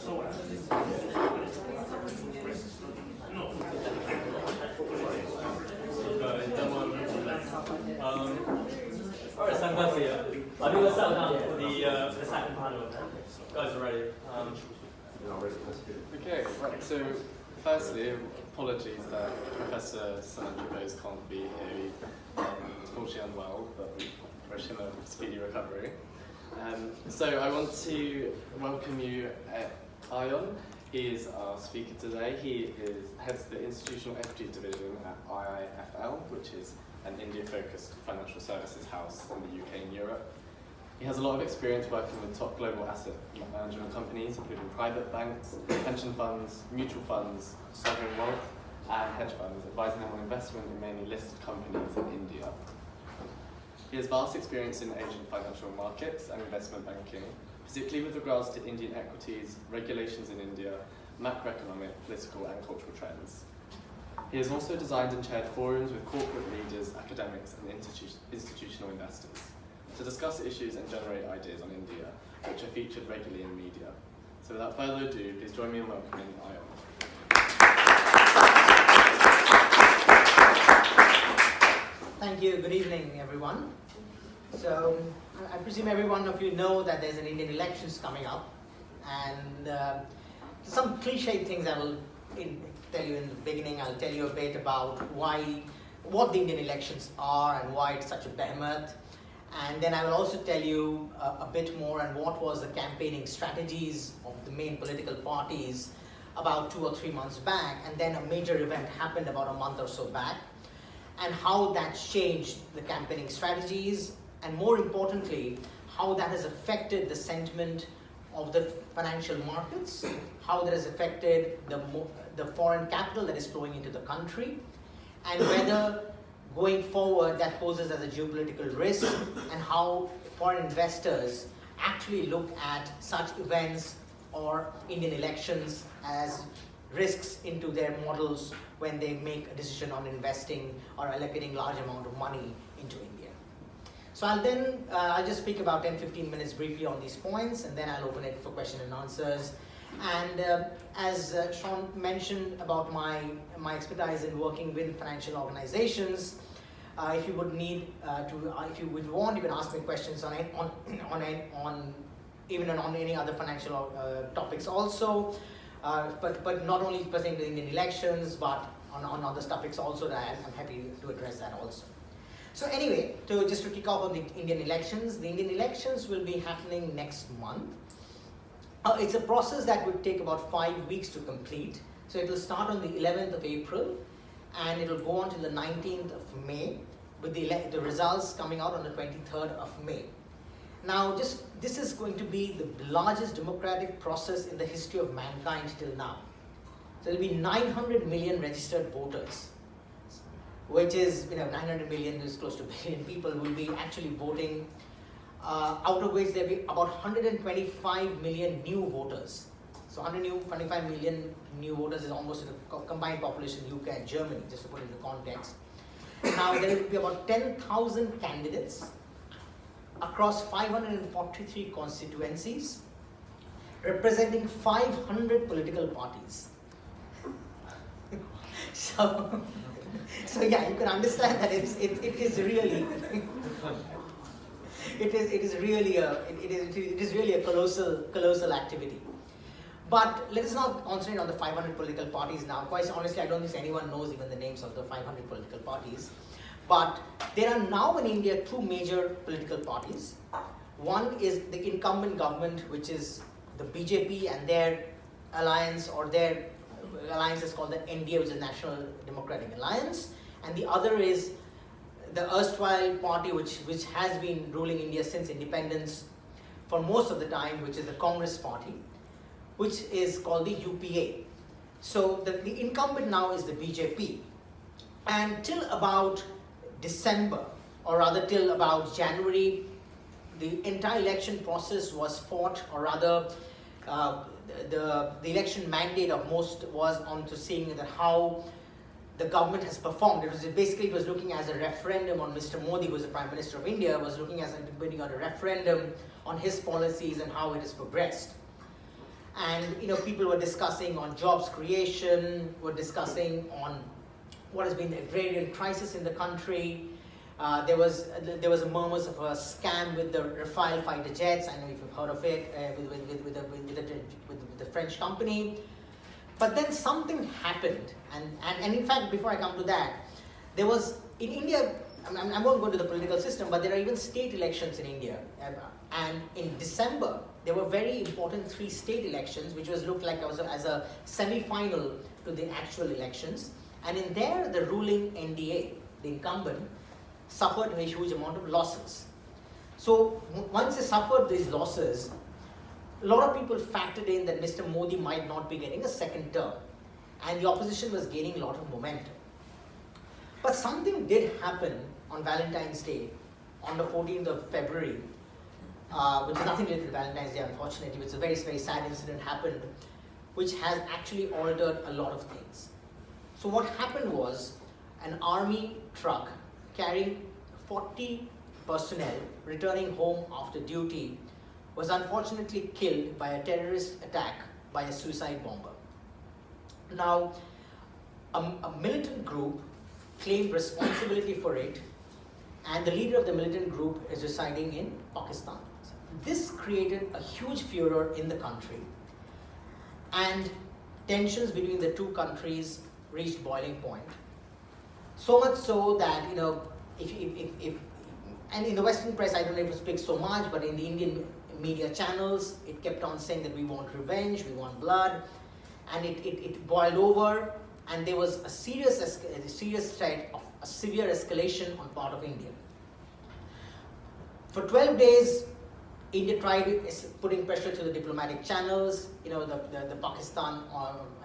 All right, so I'm glad to see you. I think let's settle down for the second panel. Guys are ready. Okay, right, so firstly, apologies that Professor Sanjay can't be here. He's fortunately unwell, but we wish him a speedy recovery. So I want to welcome you, Ayon. He is our speaker today. He heads the Institutional Equities Division at IIFL, which is an India-focused financial services house in the UK and Europe. He has a lot of experience working with top global asset management companies, including private banks, pension funds, mutual funds, sovereign wealth, and hedge funds, advising them on investment in mainly listed companies in India. He has vast experience in Asian financial markets and investment banking, particularly with regards to Indian equities, regulations in India, macroeconomic, political, and cultural trends. He has also designed and chaired forums with corporate leaders, academics, and institutional investors to discuss issues and generate ideas on India, which are featured regularly in media. So without further ado, please join me in welcoming Ayon. Thank you. Good evening, everyone. So I presume every one of you know that there's an Indian elections coming up, and some cliched things I will tell you in the beginning. I'll tell you a bit about what the Indian elections are and why it's such a behemoth. And then I will also tell you a bit more on what was the campaigning strategies of the main political parties about 2 or 3 months back, and then a major event happened about a month or so back, and how that changed the campaigning strategies, and more importantly, how that has affected the sentiment of the financial markets, how that has affected the foreign capital that is flowing into the country, and whether going forward that poses as a geopolitical risk, and how foreign investors actually look at such events or Indian elections as risks into their models when they make a decision on investing or allocating large amount of money into India. So I'll just speak about 10-15 minutes briefly on these points, and then I'll open it for question and answers. And as Sean mentioned about my expertise in working with financial organizations, if you would need if you would want, you can ask me questions on even on any other financial topics also. But not only pertaining to Indian elections, but on other topics also, that I'm happy to address that also. So anyway, just to kick off on the Indian elections will be happening next month. It's a process that would take about 5 weeks to complete. So it will start on the 11th of April, and it will go on to the 19th of May, with the results coming out on the 23rd of May. Now, this is going to be the largest democratic process in the history of mankind till now. So there will be 900 million registered voters, which is, 900 million is close to a billion people will be actually voting, out of which there will be about 125 million new voters. So 125 million new voters is almost the combined population of UK and Germany, just to put it into context. Now, there will be about 10,000 candidates across 543 constituencies, representing 500 political parties. So yeah, you can understand that it is really a colossal activity. But let us not concentrate on the 500 political parties now. Quite honestly, I don't think anyone knows even the names of the 500 political parties. But there are now in India 2 major political parties. One is the incumbent government, which is the BJP, and their alliance, or their alliance is called the NDA, which is National Democratic Alliance. And the other is the erstwhile party which has been ruling India since independence for most of the time, which is the Congress Party, which is called the UPA. So the incumbent now is the BJP. And till about December, or rather till about January, the entire election process was fought, or rather the election mandate of most was on to seeing that how the government has performed. It was looking as a referendum on Mr. Modi, who was the Prime Minister of India, was looking as putting out a referendum on his policies and how it has progressed. And people were discussing on jobs creation, were discussing on what has been the agrarian crisis in the country. There was murmurs of a scam with the Rafale fighter jets. I know if you've heard of it, with the French company. But then something happened, and in fact, before I come to that, there was in India. I won't go to the political system, but there are even state elections in India. And in December, there were very important 3 state elections, which looked like as a semi-final to the actual elections. And in there, the ruling NDA, the incumbent, suffered a huge amount of losses. So once they suffered these losses, a lot of people factored in that Mr. Modi might not be getting a second term. And the opposition was gaining a lot of momentum. But something did happen on Valentine's Day, on the 14th of February, which is nothing related to Valentine's Day, unfortunately. It's a very, very sad incident happened, which has actually altered a lot of things. So what happened was, an army truck carrying 40 personnel returning home after duty was unfortunately killed by a terrorist attack by a suicide bomber. Now, a militant group claimed responsibility for it, and the leader of the militant group is residing in Pakistan. This created a huge furor in the country, and tensions between the two countries reached boiling point. So much so that, and in the Western press, I don't know if it speaks so much, but in the Indian media channels, it kept on saying that we want revenge, we want blood, and it boiled over, and there was a serious threat of a severe escalation on part of India. For 12 days, India tried putting pressure to the diplomatic channels. The Pakistan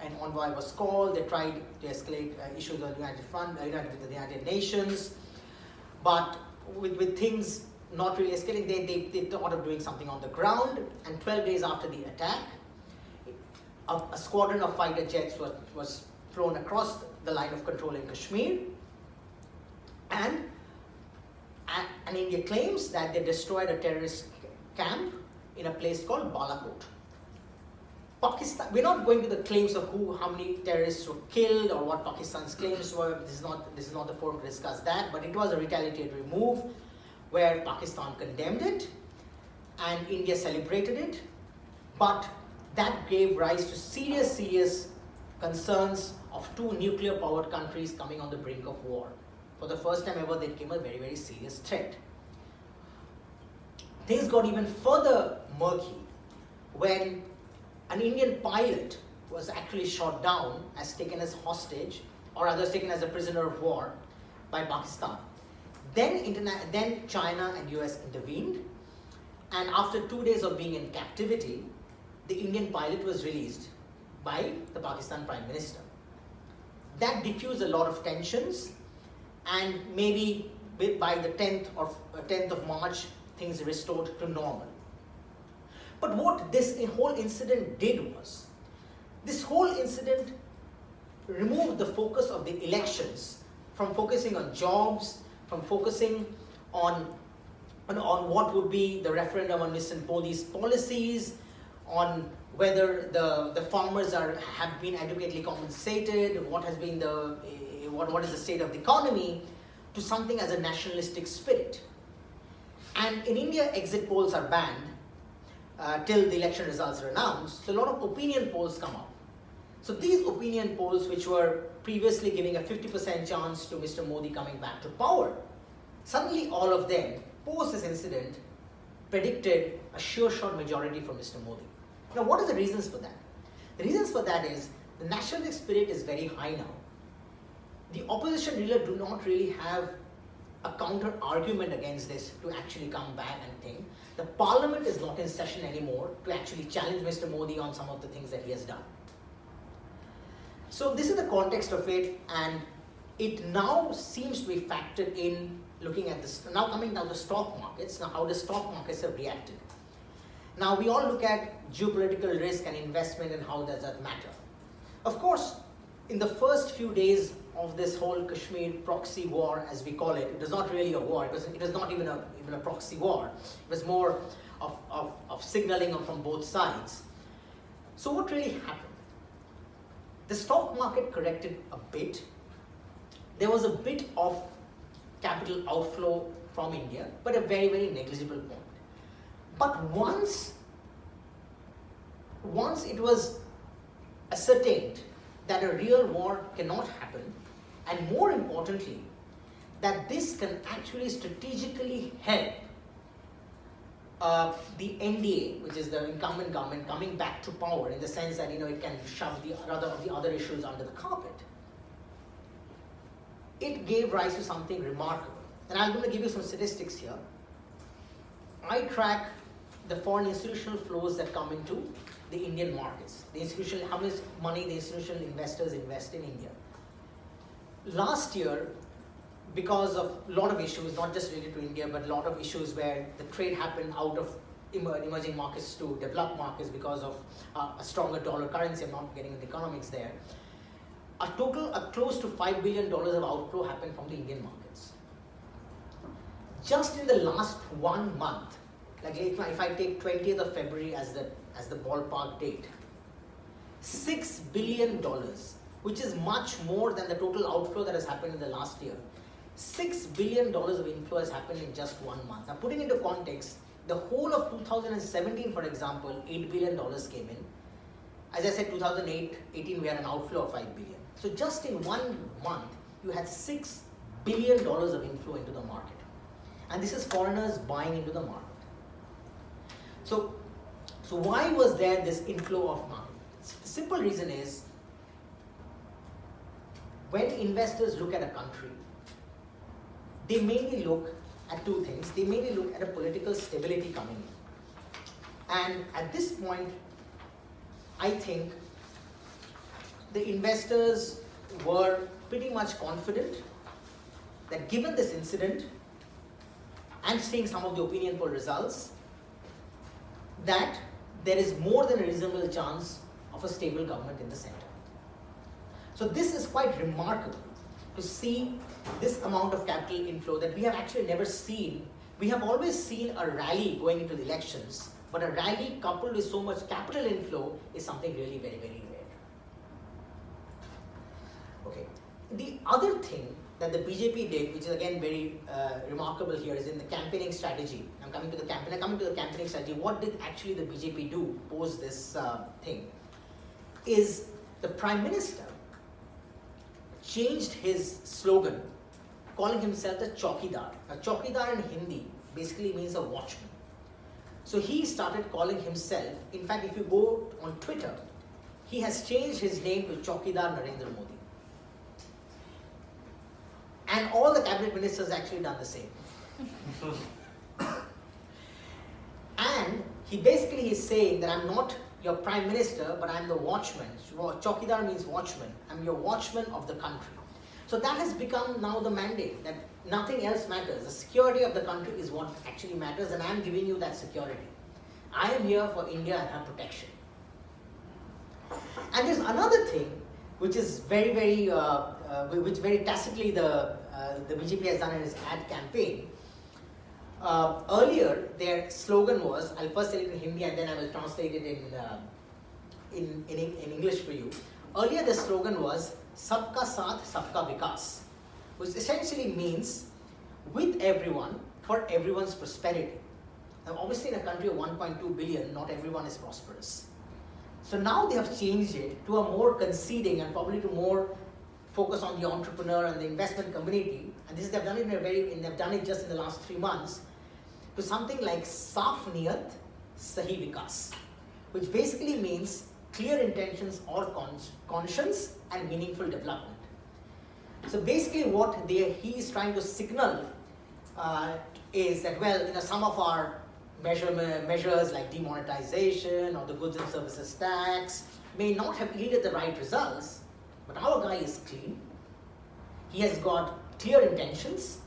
an envoy was called. They tried to escalate issues on the United Nations, but with things not really escalating, they thought of doing something on the ground. And 12 days after the attack, a squadron of fighter jets was flown across the line of control in Kashmir, and India claims that they destroyed a terrorist camp in a place called Balakot. Pakistan, we're not going to the claims of how many terrorists were killed or what Pakistan's claims were. This is not the forum to discuss that, but it was a retaliatory move where Pakistan condemned it and India celebrated it, but that gave rise to serious concerns of 2 nuclear-powered countries coming on the brink of war. For the first time ever, there came a very, very serious threat. Things got even further murky when an Indian pilot was actually shot down, taken as hostage, or rather taken as a prisoner of war by Pakistan. Then China and US intervened, and after 2 days of being in captivity, the Indian pilot was released by the Pakistan Prime Minister. That diffused a lot of tensions, and maybe by the 10th of March, things restored to normal. But what this whole incident did was, this whole incident removed the focus of the elections from focusing on jobs, from focusing on what would be the referendum on Mr. Modi's policies, on whether the farmers have been adequately compensated, what is the state of the economy, to something as a nationalistic spirit. And in India, exit polls are banned till the election results are announced. So a lot of opinion polls come up. So these opinion polls, which were previously giving a 50% chance to Mr. Modi coming back to power, suddenly all of them, post this incident, predicted a sure-shot majority for Mr. Modi. Now, what are the reasons for that? The reasons for that is the nationalistic spirit is very high now. The opposition leader do not really have a counter argument against this to actually come back and think. The parliament is not in session anymore to actually challenge Mr. Modi on some of the things that he has done. So this is the context of it, and it now seems to be factored in looking at this. Now coming down to stock markets, now how the stock markets have reacted. Now we all look at geopolitical risk and investment and how does that matter. Of course, in the first few days of this whole Kashmir proxy war, as we call it, it was not really a war. It was not even a proxy war. It was more of signaling from both sides. So what really happened? The stock market corrected a bit. There was a bit of capital outflow from India, but a very, very negligible point. But once it was ascertained that a real war cannot happen, and more importantly, that this can actually strategically help the NDA, which is the incumbent government, coming back to power in the sense that it can shove the other issues under the carpet. It gave rise to something remarkable. And I'm going to give you some statistics here. I track the foreign institutional flows that come into the Indian markets. How much money the institutional investors invest in India. Last year, because of a lot of issues, not just related to India, but a lot of issues where the trade happened out of emerging markets to developed markets because of a stronger dollar currency. I'm not getting into economics there. Close to $5 billion of outflow happened from the Indian markets. Just in the last 1 month, like if I take 20th of February as the ballpark date, $6 billion, which is much more than the total outflow that has happened in the last year. $6 billion of inflow has happened in just 1 month. Now, putting into context, the whole of 2017, for example, $8 billion came in. As I said, 2018, we had an outflow of $5 billion. So just in 1 month, you had $6 billion of inflow into the market. And this is foreigners buying into the market. So why was there this inflow of money? The simple reason is, when investors look at a country, they mainly look at two things. They mainly look at a political stability coming in. And at this point, I think the investors were pretty much confident that given this incident and seeing some of the opinion poll results, that there is more than a reasonable chance of a stable government in the center. So this is quite remarkable to see this amount of capital inflow that we have actually never seen. We have always seen a rally going into the elections, but a rally coupled with so much capital inflow is something really very, very rare. Okay. The other thing that the BJP did, which is again very remarkable here, is in the campaigning strategy. I'm coming to the campaigning strategy. What did actually the BJP do post this thing? Is the Prime Minister changed his slogan, calling himself the Chaukidar. Now, Chaukidar in Hindi basically means a watchman. So he started calling himself, in fact, if you go on Twitter, he has changed his name to Chaukidar Narendra Modi. And all the cabinet ministers actually done the same. And he basically is saying that I'm not your prime minister, but I'm the watchman. Chaukidar means watchman. I'm your watchman of the country. So that has become now the mandate, that nothing else matters. The security of the country is what actually matters, and I'm giving you that security. I am here for India and her protection. And there's another thing which is very, very, which very tacitly the BJP has done in its ad campaign. Earlier, their slogan was, I'll first say it in Hindi and then I will translate it in English for you. Earlier, the slogan was, Sabka Saath, Sabka Vikas, which essentially means, with everyone, for everyone's prosperity. Now, obviously, in a country of 1.2 billion, not everyone is prosperous. So now they have changed it to a more conceding and probably to more focus on the entrepreneur and the investment community. And this they've done it they've done it just in the last 3 months, to something like Saaf Niyat Sahi Vikas, which basically means clear intentions or conscience and meaningful development. So basically what he is trying to signal is that, well, some of our measures like demonetization or the goods and services tax may not have yielded the right results, but our guy is clean. He has got clear intentions,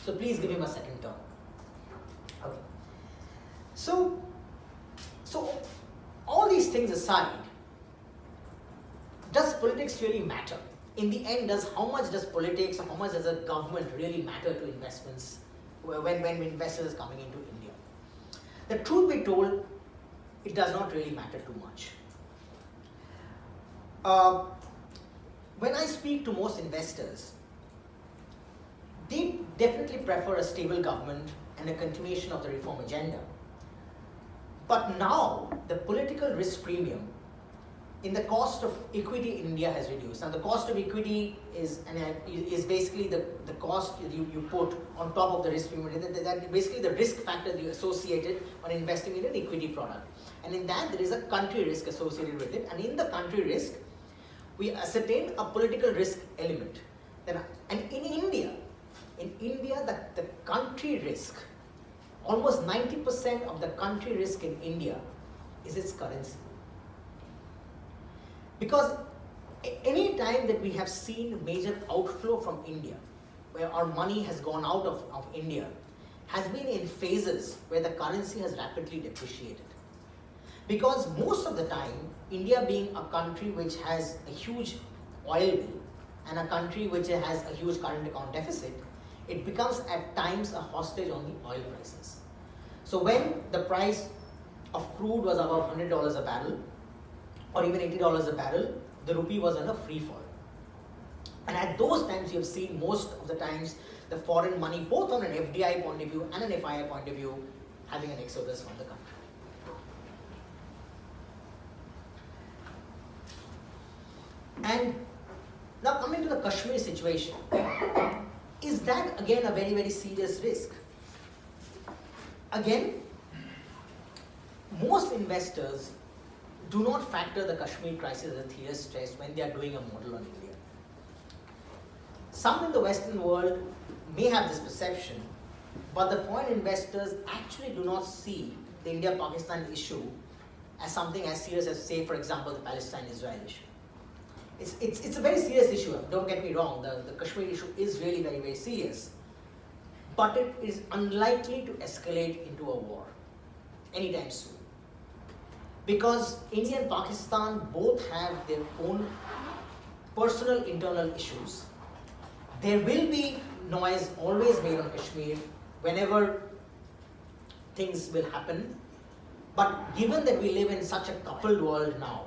so please give him a second term. Okay. So all these things aside, does politics really matter? In the end, how much does politics or how much does a government really matter to investments when investors are coming into India? The truth be told, it does not really matter too much. When I speak to most investors, they definitely prefer a stable government and a continuation of the reform agenda. But now, the political risk premium in the cost of equity in India has reduced. Now, the cost of equity is basically the cost you put on top of the risk premium. That basically the risk factor that you associated on investing in an equity product. And in that, there is a country risk associated with it. And in the country risk, we ascertain a political risk element. And in India, the country risk, almost 90% of the country risk in India is its currency. Because any time that we have seen major outflow from India, where our money has gone out of India, has been in phases where the currency has rapidly depreciated. Because most of the time, India being a country which has a huge oil bill and a country which has a huge current account deficit, it becomes at times a hostage on the oil prices. So when the price of crude was above $100 a barrel, or even $80 a barrel, the rupee was on a free fall. And at those times, you have seen most of the times the foreign money, both on an FDI point of view and an FII point of view, having an exodus from the country. And now coming to the Kashmir situation, is that again a very, very serious risk? Again, most investors do not factor the Kashmir crisis as a serious stress when they are doing a model on India. Some in the Western world may have this perception, but the foreign investors actually do not see the India-Pakistan issue as something as serious as, say, for example, the Palestine-Israel issue. It's a very serious issue, don't get me wrong, the Kashmir issue is really very, very serious, but it is unlikely to escalate into a war anytime soon. Because India and Pakistan both have their own personal internal issues. There will be noise always made on Kashmir whenever things will happen, but given that we live in such a coupled world now,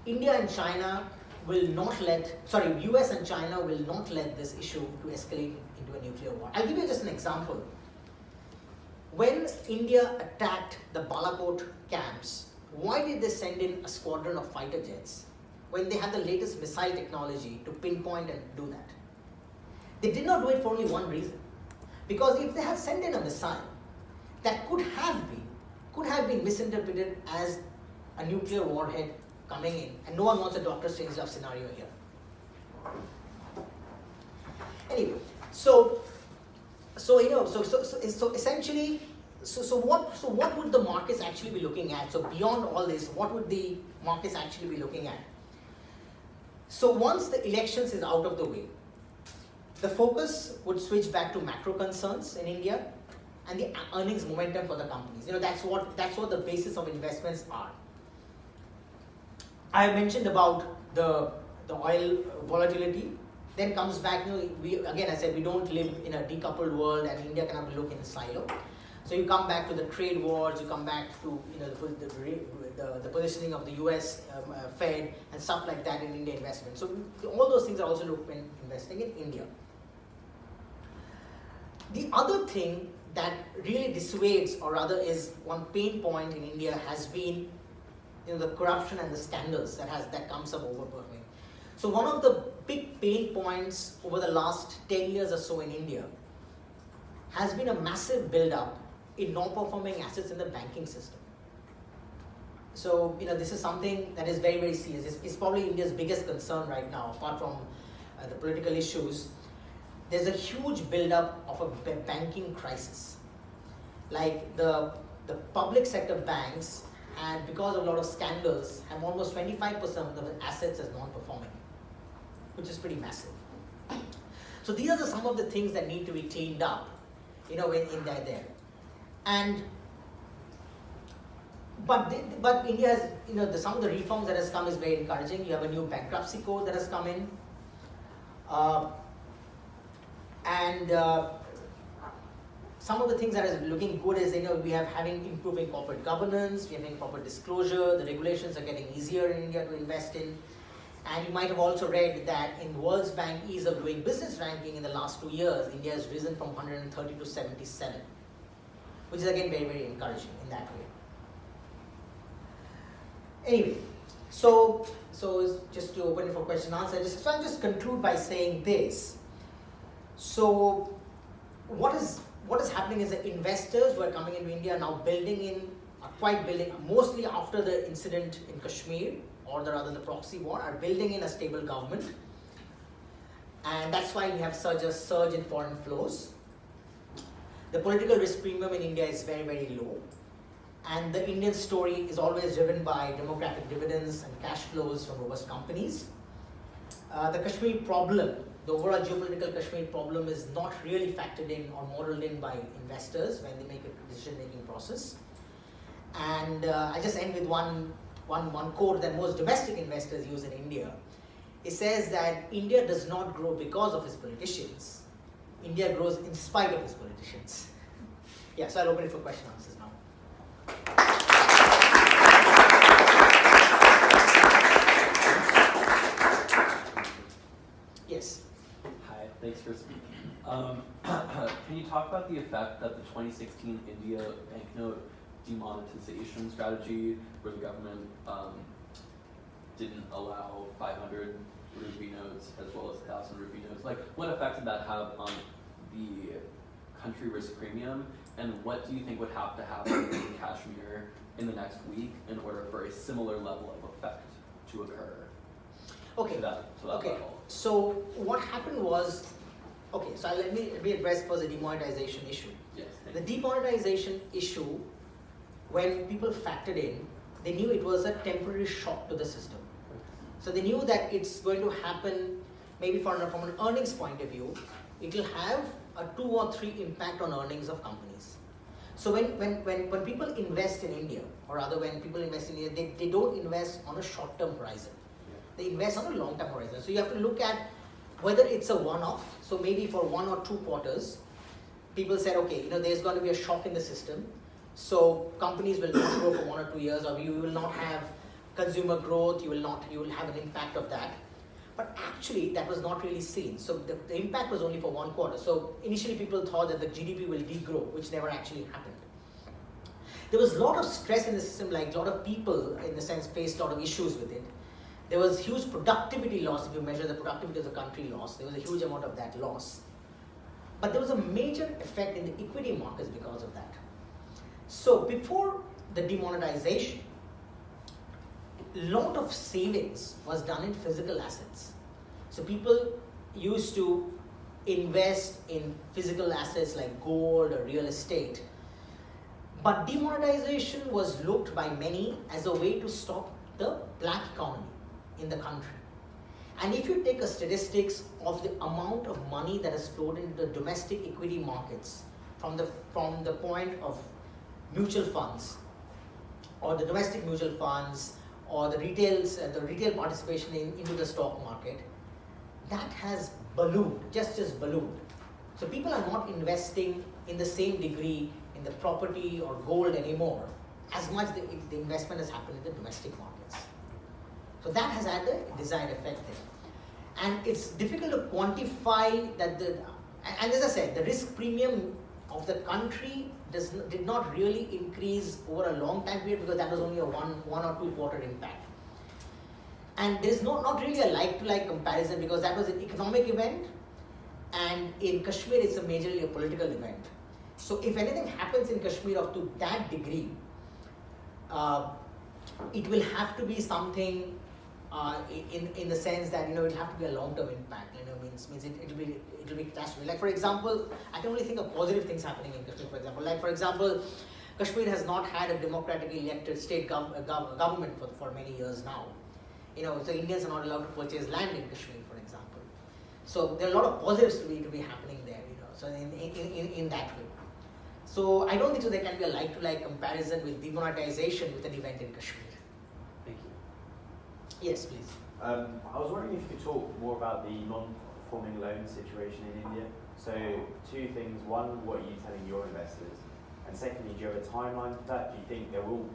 India and China will not US and China will not let this issue to escalate into a nuclear war. I'll give you just an example. When India attacked the Balakot camps, why did they send in a squadron of fighter jets when they had the latest missile technology to pinpoint and do that? They did not do it for only one reason. Because if they had sent in a missile, that could have been misinterpreted as a nuclear warhead coming in, and no one wants a Dr. Strangelove scenario here. Anyway, so essentially, what would the markets actually be looking at? So beyond all this, what would the markets actually be looking at? So once the elections is out of the way, the focus would switch back to macro concerns in India and the earnings momentum for the companies. That's what the basis of investments are. I mentioned about the oil volatility. Then comes back, I said we don't live in a decoupled world and India cannot look in a silo. So you come back to the trade wars, you come back to the positioning of the US Fed and stuff like that in India investment. So all those things are also looked when investing in India. The other thing that really dissuades, or rather is one pain point in India, has been the corruption and the scandals that comes up overperforming. So one of the big pain points over the last 10 years or so in India has been a massive build-up in non-performing assets in the banking system. So this is something that is very, very serious. It's probably India's biggest concern right now, apart from the political issues. There's a huge build-up of a banking crisis. Like the public sector banks, and because of a lot of scandals, have almost 25% of the assets as non-performing, which is pretty massive. So these are some of the things that need to be cleaned up, in there. And but India has, some of the reforms that has come is very encouraging. You have a new bankruptcy code that has come in, some of the things that is looking good is, we have having improving corporate governance, we are having proper disclosure, the regulations are getting easier in India to invest in. And you might have also read that in World Bank Ease of Doing Business ranking in the last 2 years, India has risen from 130 to 77, which is again very, very encouraging in that way. Anyway, so just to open it for question and answer, so I'll just conclude by saying this. So what is happening is that investors who are coming into India are now building, mostly after the incident in Kashmir, or rather the proxy war, are building in a stable government. And that's why we have such a surge in foreign flows. The political risk premium in India is very, very low. And the Indian story is always driven by demographic dividends and cash flows from robust companies. The Kashmir problem, the overall geopolitical Kashmir problem, is not really factored in or modeled in by investors when they make a decision-making process. And I just end with one quote that most domestic investors use in India. It says that India does not grow because of its politicians. India grows in spite of its politicians. Yeah, so I'll open it for question and answers now. Yes. Hi, thanks for speaking. Can you talk about the effect that the 2016 India banknote demonetization strategy, where the government didn't allow 500 rupee notes as well as 1,000 rupee notes? Like, what effect did that have on the country risk premium, and what do you think would have to happen in Kashmir in the next week in order for a similar level of effect to occur? Okay. To that level? So what happened was, so let me address first the demonetization issue. Yes. The demonetization issue, when people factored in, they knew it was a temporary shock to the system. So they knew that it's going to happen, maybe from an earnings point of view, it will have a 2 or 3 impact on earnings of companies. So when people invest in India, or rather when people invest in India, they don't invest on a short-term horizon. They invest on a long-term horizon. So you have to look at whether it's a one-off. So maybe for 1 or 2 quarters, people said, okay, there's going to be a shock in the system. So companies will not grow for 1 or 2 years, or you will not have consumer growth. You will have an impact of that. But actually, that was not really seen. So the impact was only for 1 quarter. So initially, people thought that the GDP will degrow, which never actually happened. There was a lot of stress in the system, like a lot of people, in the sense, faced a lot of issues with it. There was huge productivity loss. If you measure the productivity of the country loss, there was a huge amount of that loss. But there was a major effect in the equity markets because of that. So before the demonetization, a lot of savings was done in physical assets. So people used to invest in physical assets like gold or real estate. But demonetization was looked by many as a way to stop the black economy in the country. And if you take a statistics of the amount of money that has flowed into the domestic equity markets from the point of mutual funds, or the domestic mutual funds, or the retail participation into the stock market, that has ballooned, just ballooned. So people are not investing in the same degree in the property or gold anymore, as much the investment has happened in the domestic markets. So that has had the desired effect there. And it's difficult to quantify that and as I said, the risk premium of the country did not really increase over a long time period, because that was only a one or 2 quarter impact. And there's not really a like-to-like comparison, because that was an economic event, and in Kashmir it's majorly a political event. So if anything happens in Kashmir up to that degree, it will have to be something in the sense that it will have to be a long-term impact. Means it will be catastrophic. Like for example, I can only think of positive things happening in Kashmir. For example, like for example, Kashmir has not had a democratically elected state government for many years now. So Indians are not allowed to purchase land in Kashmir, for example. So there are a lot of positives to be happening there. So in that way. So I don't think so there can be a like-to-like comparison with demonetization with an event in Kashmir. Thank you. Yes, please. I was wondering if you could talk more about the non-performing loan situation in India. So two things. One, what are you telling your investors? And secondly, do you have a timeline for that? Do you think it will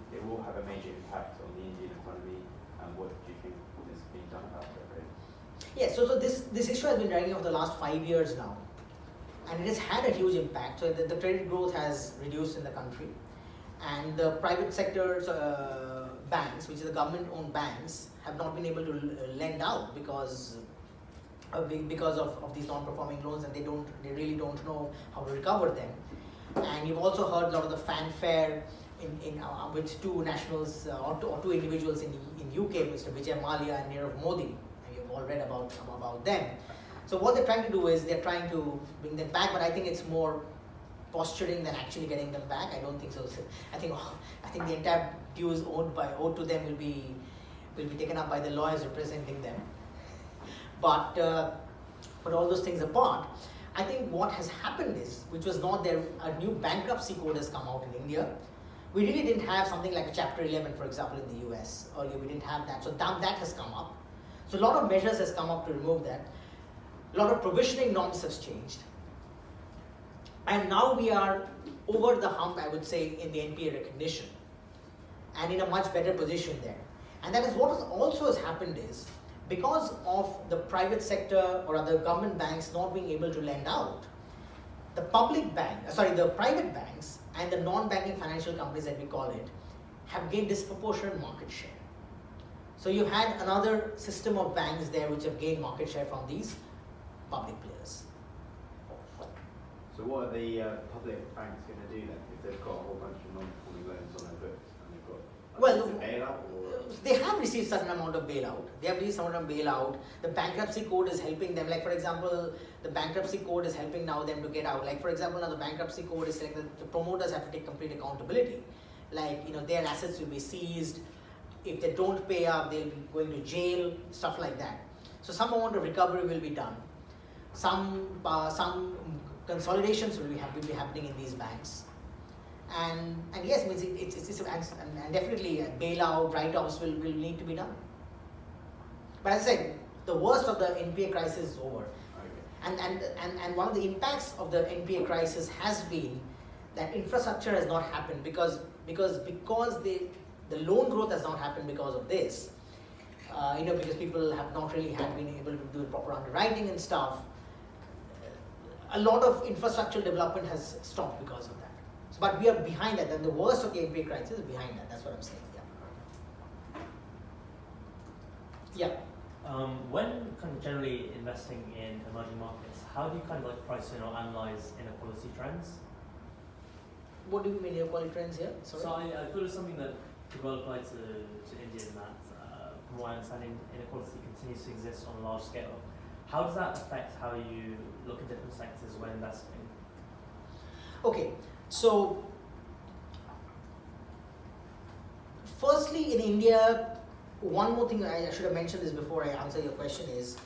have a major impact on the Indian economy? And what do you think is being done about it? Really? Yeah, so this issue has been dragging on for the last 5 years now. And it has had a huge impact. So the credit growth has reduced in the country. And the private sector banks, which are the government-owned banks, have not been able to lend out because of these non-performing loans, and they really don't know how to recover them. And you've also heard a lot of the fanfare with two nationals or two individuals in UK, Mr. Vijay Mallya and Nirav Modi, and you've all read about them. So what they're trying to do is they're trying to bring them back, but I think it's more posturing than actually getting them back. I don't think so. I think the entire dues owed to them will be taken up by the lawyers representing them. But all those things apart, I think what has happened is, which was not there, a new bankruptcy code has come out in India. We really didn't have something like a Chapter 11, for example, in the US. Earlier we didn't have that. So that has come up. So a lot of measures has come up to remove that. A lot of provisioning norms has changed. And now we are over the hump, I would say, in the NPA recognition, and in a much better position there. And that is what also has happened is, because of the private sector or other government banks not being able to lend out, the private banks and the non-banking financial companies that we call it have gained disproportionate market share. So you've had another system of banks there which have gained market share from these public players. So what are the public banks going to do then if they've got a whole bunch of non-performing loans on their books and they've got a bailout? Or? They have received certain amount of bailout. The bankruptcy code is helping them. Like for example, the bankruptcy code is helping now them to get out. Like for example, now the bankruptcy code is saying that the promoters have to take complete accountability. Like their assets will be seized. If they don't pay up, they'll be going to jail. Stuff like that. So some amount of recovery will be done. Some consolidations will be happening in these banks, and yes, means and definitely a bailout, write-offs will need to be done. But as I said, the worst of the NPA crisis is over, and one of the impacts of the NPA crisis has been that infrastructure has not happened because the loan growth has not happened because of this. Because people have not really been able to do proper underwriting and stuff. A lot of infrastructural development has stopped because of that. But we are behind that, and the worst of the NPA crisis is behind that. That's what I'm saying. Yeah. When kind of generally investing in emerging markets, how do you kind of like price in or analyze inequality trends? What do you mean inequality trends here? Sorry. So I thought it was something that could well apply to India, in that, from my understanding, inequality continues to exist on a large scale. How does that affect how you look at different sectors when investing? Okay, so firstly in India, one more thing I should have mentioned this before I answer your question is,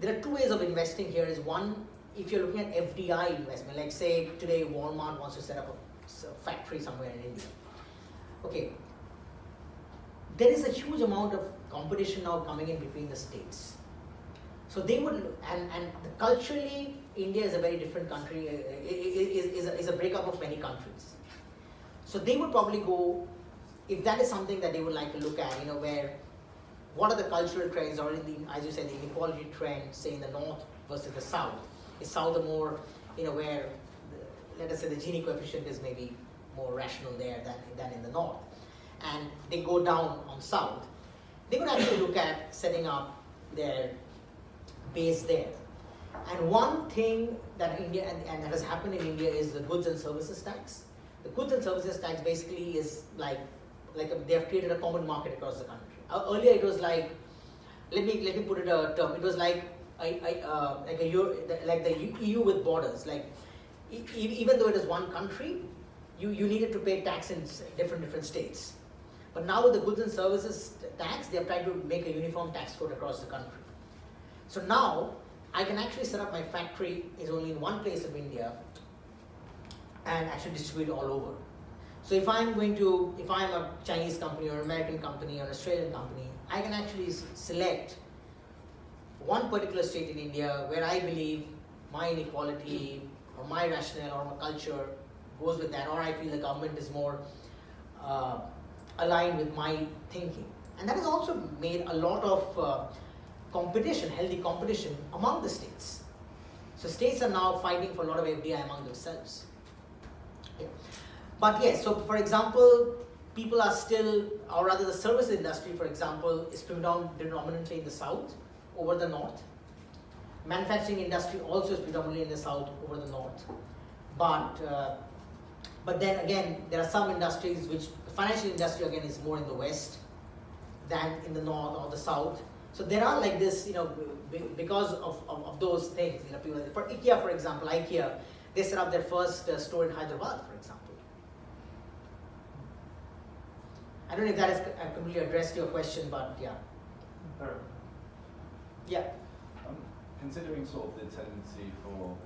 there are two ways of investing here. Is one, if you're looking at FDI investment, like say today Walmart wants to set up a factory somewhere in India. Okay, there is a huge amount of competition now coming in between the states. So they would, and culturally, India is a very different country, is a breakup of many countries. So they would probably go, if that is something that they would like to look at, what are the cultural trends, or as you said, the inequality trend, say in the north versus the south. Is south a more, where, let us say the Gini coefficient is maybe more rational there than in the north. And they go down on south. They would actually look at setting up their base there. And one thing that India and that has happened in India is the goods and services tax. The goods and services tax basically is like they have created a common market across the country. Earlier it was like, let me put it a term. It was like the EU with borders. Like even though it is one country, you needed to pay tax in different states. But now with the goods and services tax, they have tried to make a uniform tax code across the country. So now, I can actually set up my factory is only in one place of India and actually distribute all over. So if I'm a Chinese company or an American company or an Australian company, I can actually select one particular state in India where I believe my inequality or my rationale or my culture goes with that, or I feel the government is more aligned with my thinking. And that has also made a lot of competition, healthy competition among the states. So states are now fighting for a lot of FDI among themselves. Yeah. But yes, so for example, people are still, or rather the service industry, for example, is predominantly in the south over the north. Manufacturing industry also is predominantly in the south over the north. But then again, there are some industries which, the financial industry again is more in the west than in the north or the south. So there are like this, because of those things, people, for IKEA, for example, they set up their first store in Hyderabad, for example. I don't know if that has completely addressed your question, but yeah. Yeah. Considering sort of the tendency for,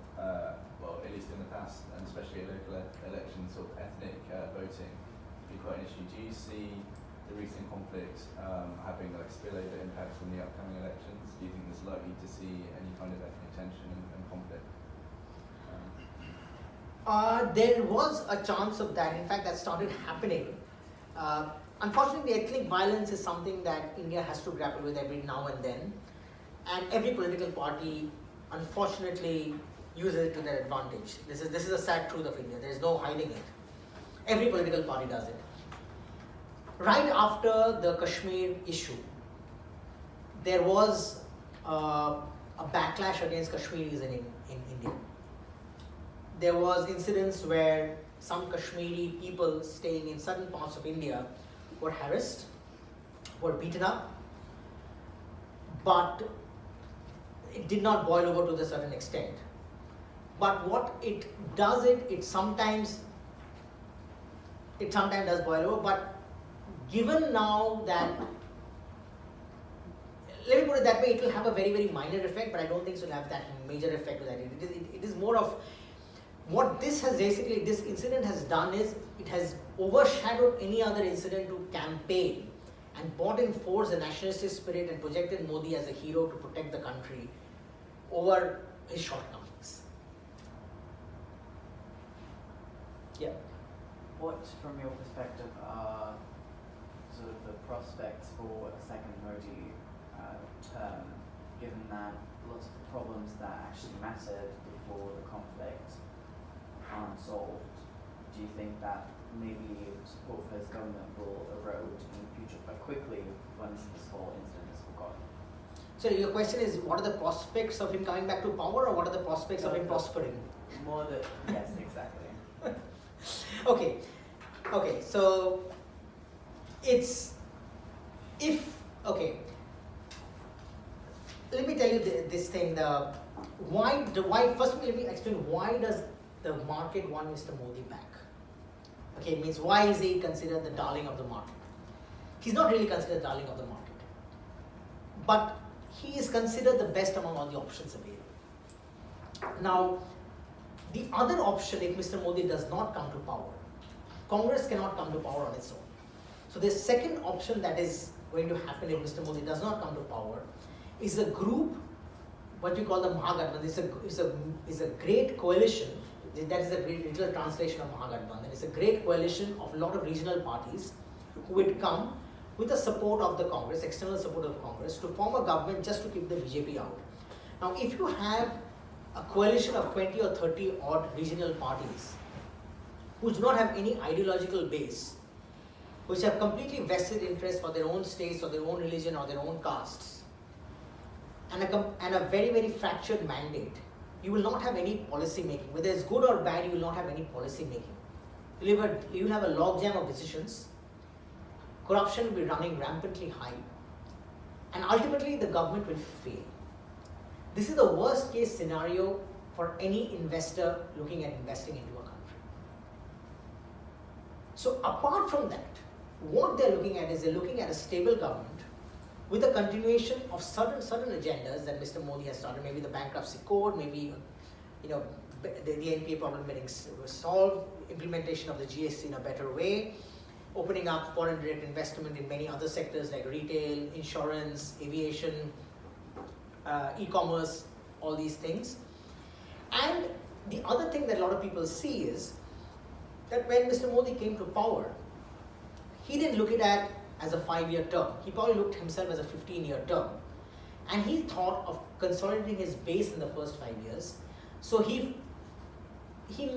well, at least in the past, and especially at local elections, sort of ethnic voting to be quite an issue, do you see the recent conflict having like spillover impacts on the upcoming elections? Do you think there's likely to see any kind of ethnic tension and conflict? There was a chance of that. In fact, that started happening. Unfortunately, ethnic violence is something that India has to grapple with every now and then. And every political party, unfortunately, uses it to their advantage. This is a sad truth of India. There is no hiding it. Every political party does it. Right after the Kashmir issue, there was a backlash against Kashmiris in India. There was incidents where some Kashmiri people staying in certain parts of India were harassed, were beaten up, but it did not boil over to a certain extent. But what it does, it sometimes does boil over, but given now that, let me put it that way, it will have a very, very minor effect, but I don't think it will have that major effect to that. It is more of, what this incident has done is, it has overshadowed any other incident to campaign and brought in force a nationalistic spirit and projected Modi as a hero to protect the country over his shortcomings. Yeah. What, from your perspective, are sort of the prospects for a second Modi term, given that lots of the problems that actually mattered before the conflict aren't solved? Do you think that maybe support for his government will erode in the future quite quickly once this whole incident is forgotten? So your question is, what are the prospects of him coming back to power, or what are the prospects of him prospering? More the, yes, exactly. Okay, so let me tell you this thing, first let me explain why does the market want Mr. Modi back. Okay, it means why is he considered the darling of the market? He's not really considered the darling of the market, but he is considered the best among all the options available. Now, the other option, if Mr. Modi does not come to power, Congress cannot come to power on its own. So the second option that is going to happen if Mr. Modi does not come to power is a group, what we call the Mahagathbandhan. Is a great coalition. That is a great literal translation of Mahagathbandhan. It's a great coalition of a lot of regional parties who would come with the support of the Congress, external support of Congress, to form a government just to keep the BJP out. Now, if you have a coalition of 20 or 30 odd regional parties who do not have any ideological base, which have completely vested interests for their own states or their own religion or their own castes, and a very, very fractured mandate, you will not have any policy making. Whether it's good or bad, you will not have any policy making. You will have a logjam of decisions. Corruption will be running rampantly high, and ultimately the government will fail. This is the worst case scenario for any investor looking at investing into a country. So apart from that, what they're looking at is they're looking at a stable government with a continuation of certain agendas that Mr. Modi has started. Maybe the bankruptcy code, maybe the NPA problem getting solved, implementation of the GST in a better way, opening up foreign direct investment in many other sectors like retail, insurance, aviation, e-commerce, all these things. And the other thing that a lot of people see is that when Mr. Modi came to power, he didn't look at it as a 5-year term. He probably looked himself as a 15-year term. And he thought of consolidating his base in the first 5 years. So he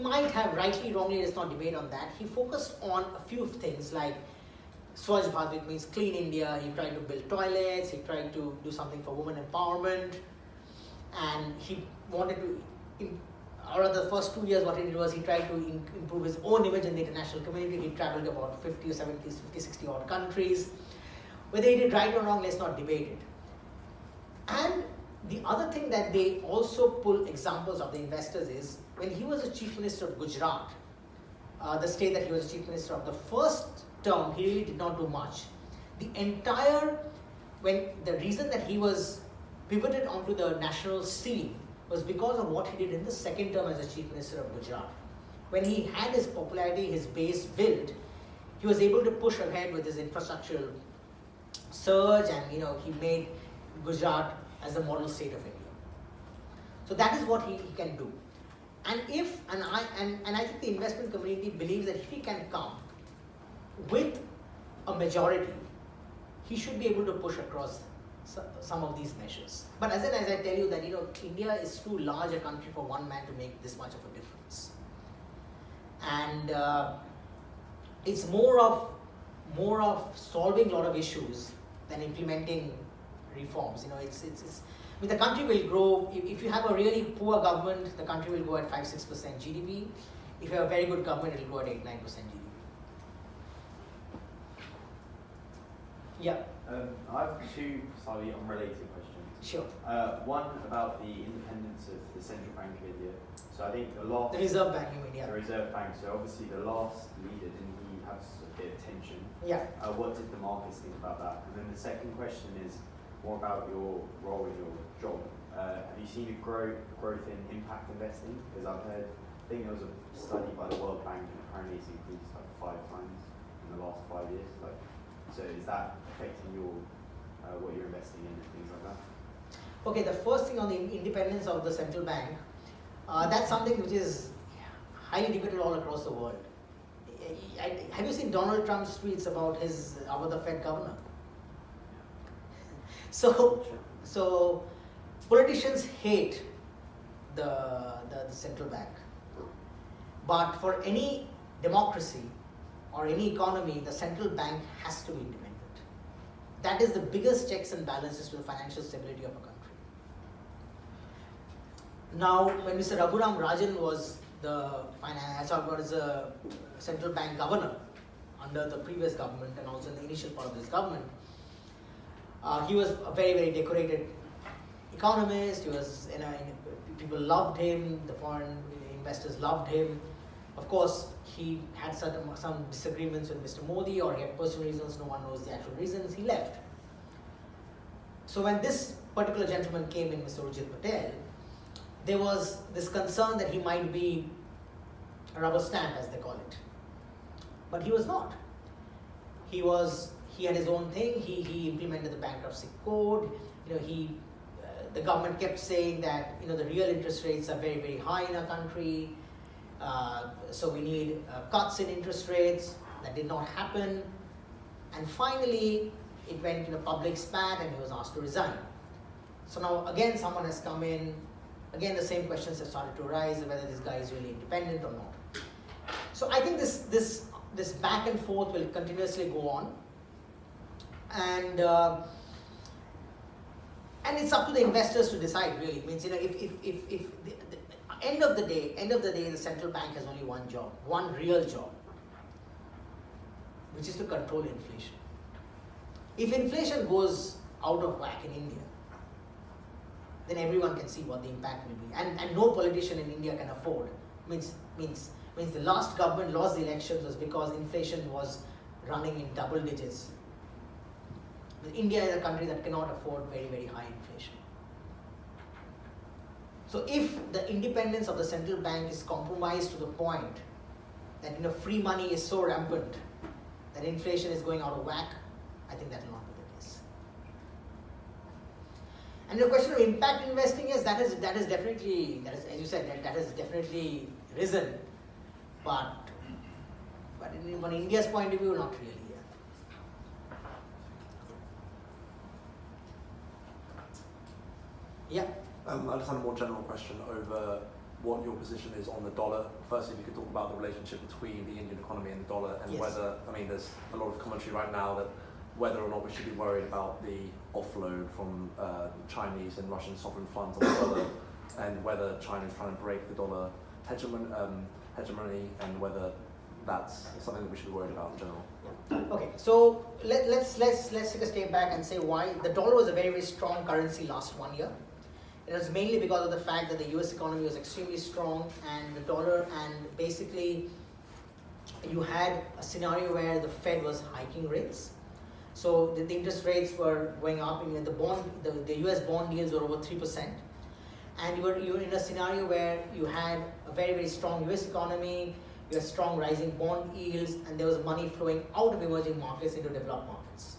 might have, rightly, wrongly, let's not debate on that. He focused on a few things like Swachh Bharat, which means clean India. He tried to build toilets. He tried to do something for women empowerment. And he wanted to, out of the first 2 years, what he did was he tried to improve his own image in the international community. He traveled to about 50 or 70, 50, 60 odd countries. Whether he did right or wrong, let's not debate it. And the other thing that they also pull examples of the investors is when he was the chief minister of Gujarat, the state that he was the chief minister of, the first term he really did not do much. The reason that he was pivoted onto the national scene was because of what he did in the second term as the chief minister of Gujarat. When he had his popularity, his base built, he was able to push ahead with his infrastructural surge, and he made Gujarat as the model state of India. So that is what he can do. And I think the investment community believes that if he can come with a majority, he should be able to push across some of these measures. But as I tell you that India is too large a country for one man to make this much of a difference. And it's more of solving a lot of issues than implementing reforms. The country will grow. If you have a really poor government, the country will grow at 5-6% GDP. If you have a very good government, it will grow at 8-9% GDP. Yeah. I have two slightly unrelated questions. Sure. One about the independence of the Central Bank of India. So I think the Reserve Bank, you mean, yeah. The Reserve Bank. So obviously the last leader, didn't he have a bit of tension? Yeah. What did the markets think about that? And then the second question is more about your role in your job. Have you seen a growth in impact investing? Because I think there was a study by the World Bank, and apparently it's increased like 5 times in the last 5 years. So is that affecting your what you're investing in and things like that? Okay, the first thing on the independence of the central bank, that's something which is highly debated all across the world. Have you seen Donald Trump's tweets about the Fed governor? So politicians hate the central bank, but for any democracy or any economy, the central bank has to be independent. That is the biggest checks and balances to the financial stability of a country. Now, when Mr. Raghuram Rajan was the central bank governor under the previous government and also in the initial part of this government, he was a very, very decorated economist. He was, people loved him. The foreign investors loved him. Of course, he had some disagreements with Mr. Modi, or he had personal reasons. No one knows the actual reasons. He left. So when this particular gentleman came in, Mr. Urjit Patel, there was this concern that he might be a rubber stamp, as they call it. But he was not. He had his own thing. He implemented the bankruptcy code. The government kept saying that the real interest rates are very, very high in our country. So we need cuts in interest rates. That did not happen. And finally, it went in a public spat and he was asked to resign. So now again someone has come in. Again the same questions have started to arise, whether this guy is really independent or not. So I think this back and forth will continuously go on. And it's up to the investors to decide, really. It means, if the end of the day, the central bank has only one job, one real job, which is to control inflation. If inflation goes out of whack in India, then everyone can see what the impact will be. And no politician in India can afford. Means the last government lost the elections was because inflation was running in double digits. India is a country that cannot afford very, very high inflation. So if the independence of the central bank is compromised to the point that free money is so rampant that inflation is going out of whack, I think that will not be the case. And the question of impact investing, yes, that is definitely, as you said, that has definitely risen, but from India's point of view, not really. Yeah. I just had a more general question over what your position is on the dollar. Firstly, if you could talk about the relationship between the Indian economy and the dollar, and Yes. whether, there's a lot of commentary right now that whether or not we should be worried about the offload from Chinese and Russian sovereign funds on the dollar, and whether China is trying to break the dollar hegemony, and whether that's something that we should be worried about in general. Okay, so let's take a step back and say why the dollar was a very, very strong currency last 1 year. It was mainly because of the fact that the US economy was extremely strong, and the dollar, and basically you had a scenario where the Fed was hiking rates. So the interest rates were going up, and the US bond yields were over 3%. And you were in a scenario where you had a very, very strong US economy, you had strong rising bond yields, and there was money flowing out of emerging markets into developed markets.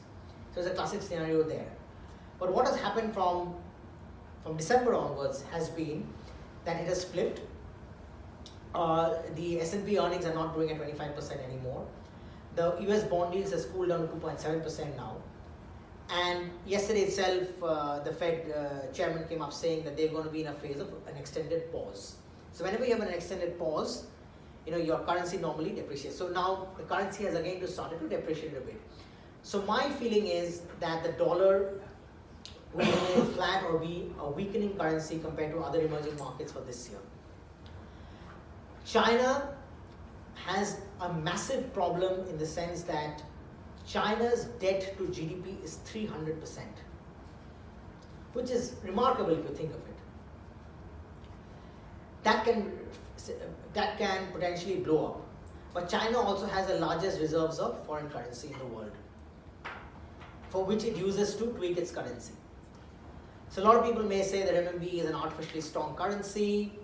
So it's a classic scenario there. But what has happened from December onwards has been that it has flipped. The S&P earnings are not growing at 25% anymore. The US bond yields has cooled down to 2.7% now. And yesterday itself, the Fed chairman came up saying that they're going to be in a phase of an extended pause. So whenever you have an extended pause, your currency normally depreciates. So now the currency has again started to depreciate a bit. So my feeling is that the dollar will remain flat or be a weakening currency compared to other emerging markets for this year. China has a massive problem in the sense that China's debt to GDP is 300%, which is remarkable if you think of it. That can potentially blow up. But China also has the largest reserves of foreign currency in the world, for which it uses to tweak its currency. So a lot of people may say that RMB is an artificially strong currency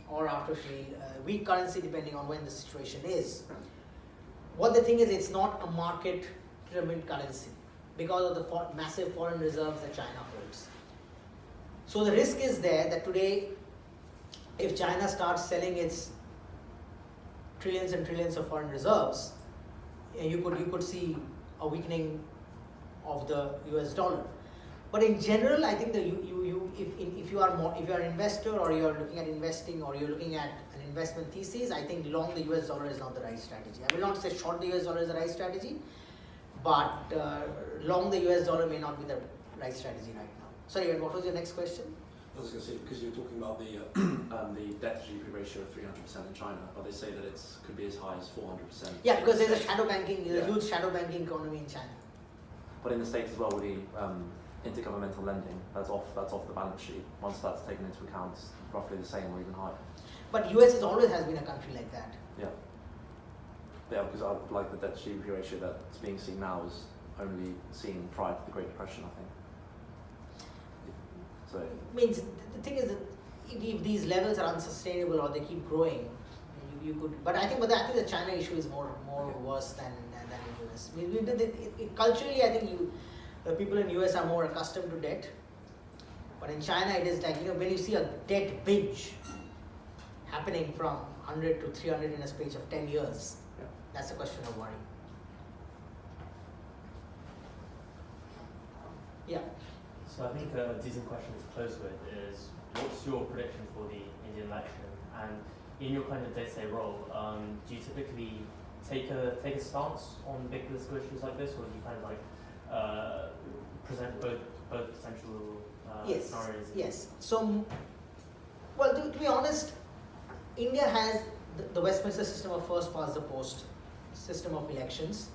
or artificially weak currency, depending on when the situation is. What the thing is, it's not a market-determined currency because of the massive foreign reserves that China holds. So the risk is there that today, if China starts selling its trillions and trillions of foreign reserves, you could see a weakening of the US dollar. But in general, I think that if you are an investor, or you are looking at investing, or you're looking at an investment thesis, I think long the US dollar is not the right strategy. I will not say short the US dollar is the right strategy, but long the US dollar may not be the right strategy right now. Sorry, and what was your next question? I was going to say, because you're talking about the debt to GDP ratio of 300% in China, but they say that it could be as high as 400%. Yeah, because there's a shadow banking, there's a huge shadow banking economy in China. But in the States as well, with the intergovernmental lending, that's off the balance sheet. Once that's taken into account, it's roughly the same or even higher. But US always has been a country like that. Yeah. Yeah, because I like the debt to GDP ratio that's being seen now is only seen prior to the Great Depression, I think. So means the thing is that if these levels are unsustainable or they keep growing, you could. But I think the China issue is more worse than in US. Culturally, I think people in US are more accustomed to debt, but in China it is like when you see a debt binge happening from 100 to 300 in a space of 10 years, that's a question of worry. Yeah. So I think a decent question to close with is, what's your prediction for the Indian election? And in your kind of day-to-day role, do you typically take a stance on big political issues like this, or do you kind of like present both potential scenarios? Yes. So, well, to be honest, India has the Westminster system of first past the post system of elections,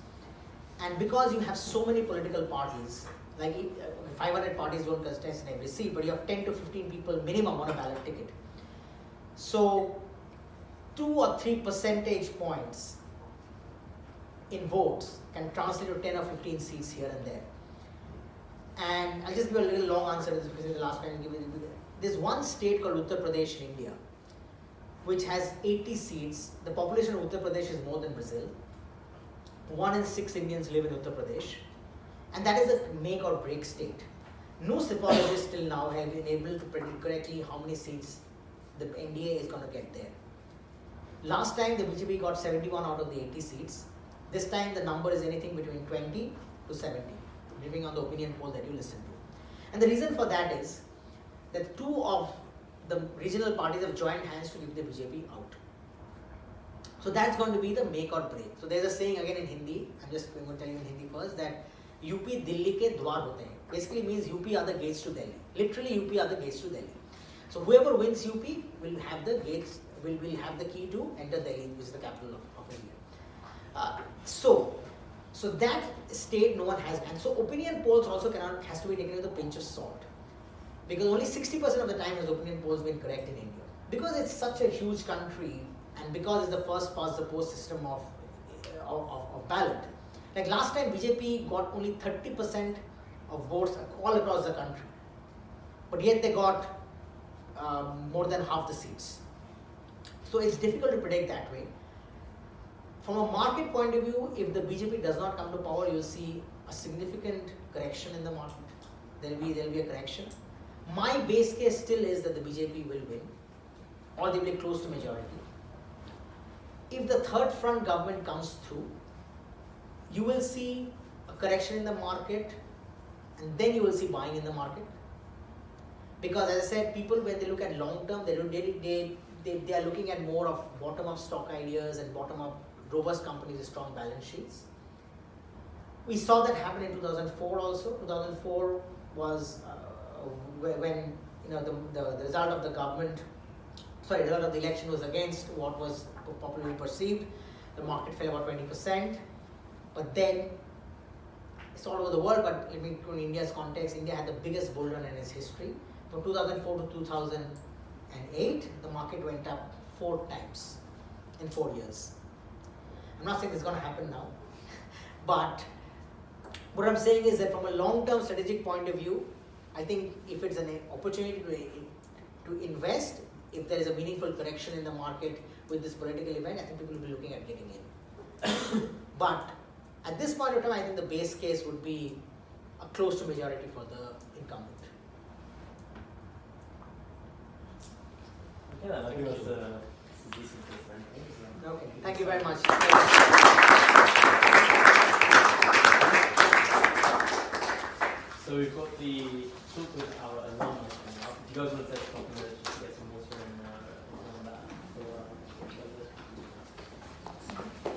and because you have so many political parties, like 500 parties won't contest in every seat, but you have 10 to 15 people minimum on a ballot ticket. So 2 or 3 percentage points in votes can translate to 10 or 15 seats here and there. And I'll just give a little long answer to this because it's the last time I'll give it. There's one state called Uttar Pradesh in India, which has 80 seats. The population of Uttar Pradesh is more than Brazil. 1 in 6 Indians live in Uttar Pradesh. And that is a make or break state. no psephologists till now have been able to predict correctly how many seats the NDA is going to get there. Last time the BJP got 71 out of the 80 seats. This time the number is anything between 20 to 70, depending on the opinion poll that you listen to. And the reason for that is that two of the regional parties have joined hands to give the BJP out. So that's going to be the make or break. So there's a saying again in Hindi, I'm going to tell you in Hindi first, that UP Delhi ke dwar hote hain. Basically means UP are the gates to Delhi. Literally UP are the gates to Delhi. So whoever wins UP will have the gates, will have the key to enter Delhi, which is the capital of India. So that state no one has, and so opinion polls also has to be taken with a pinch of salt, because only 60% of the time has opinion polls been correct in India. Because it's such a huge country, and because it's the first past the post system of ballot. Like last time BJP got only 30% of votes all across the country, but yet they got more than half the seats. So it's difficult to predict that way. From a market point of view, if the BJP does not come to power, you'll see a significant correction in the market. There'll be a correction. My base case still is that the BJP will win, or they will be close to majority. If the third front government comes through, you will see a correction in the market, and then you will see buying in the market. Because as I said, people when they look at long term, they are looking at more of bottom up stock ideas and bottom up robust companies with strong balance sheets. We saw that happen in 2004 also. 2004 was when the result of the result of the election was against what was popularly perceived. The market fell about 20%. But then, it's all over the world, but let me put in India's context, India had the biggest bull run in its history. From 2004 to 2008, the market went up 4 times in 4 years. I'm not saying it's going to happen now, but what I'm saying is that from a long-term strategic point of view, I think if it's an opportunity to invest, if there is a meaningful correction in the market with this political event, I think people will be looking at getting in. But at this point of time, I think the base case would be a close to majority for the incumbent. Okay, then I think that's a decent thing. Okay, thank you very much. So we've got the talk with our alumni coming up. If you guys want to take a couple minutes just to get some water and all that.